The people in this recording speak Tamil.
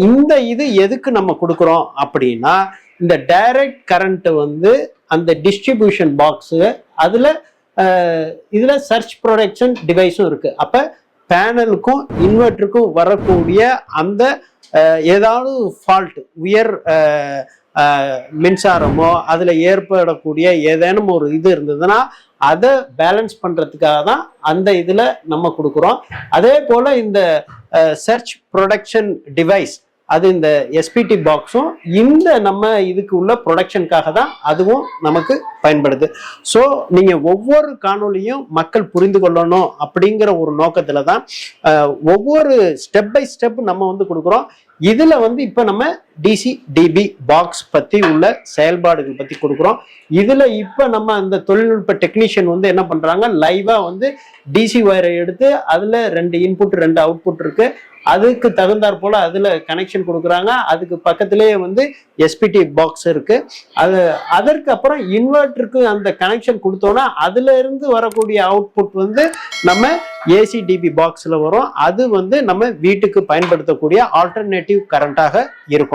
இந்த இது எதுக்கு நம்ம கொடுக்குறோம் அப்படின்னா, இந்த டைரக்ட் கரண்ட் வந்து அந்த டிஸ்ட்ரிபியூஷன் பாக்ஸு அதுல இதுல சர்ச் ப்ரொடக்ஷன் டிவைஸும் இருக்கு. அப்ப பேனலுக்கும் இன்வெர்டருக்கும் வரக்கூடிய அந்த ஏதாவது ஃபால்ட் உயர் மின்சாரமோ அதுல ஏற்படக்கூடிய ஏதேனும் ஒரு இது இருந்ததுன்னா அதை பேலன்ஸ் பண்றதுக்காக தான் அந்த இதுல நம்ம கொடுக்குறோம். அதே போல இந்த சர்ச் ப்ரொடக்ஷன் டிவைஸ் அது இந்த எஸ்பிடி பாக்ஸும் இந்த நம்ம இதுக்கு உள்ள ப்ரொடக்ஷனுக்காக தான் அதுவும் நமக்கு பயன்படுது. ஸோ நீங்க ஒவ்வொரு காணொலியும் மக்கள் புரிந்து கொள்ளணும் அப்படிங்கிற ஒரு நோக்கத்துல தான் ஒவ்வொரு ஸ்டெப் பை ஸ்டெப் நம்ம வந்து கொடுக்குறோம். இதுல வந்து இப்ப நம்ம டிசி டிபி பாக்ஸ் பத்தி உள்ள செயல்பாடுகள் பத்தி கொடுக்குறோம். இதுல இப்ப நம்ம அந்த தொழில்நுட்ப டெக்னீஷியன் வந்து என்ன பண்றாங்க, லைவா வந்து டிசி ஒயரை எடுத்து அதுல 2 இன்புட் 2 அவுட்புட் இருக்கு, அதுக்கு தகுந்தாற் போல அதுல கனெக்ஷன் கொடுக்குறாங்க. அதுக்கு பக்கத்திலேயே வந்து எஸ்பிடி பாக்ஸ் இருக்கு. அதற்கு அப்புறம் இன்வெர்டருக்கு அந்த கனெக்ஷன் கொடுத்தோம்னா அதுல இருந்து வரக்கூடிய அவுட்புட் வந்து நம்ம ஏசிடிபி பாக்ஸ்ல வரும். அது வந்து நம்ம வீட்டுக்கு பயன்படுத்தக்கூடிய ஆல்டர்னேட்டிவ் கரண்டாக இருக்கும்.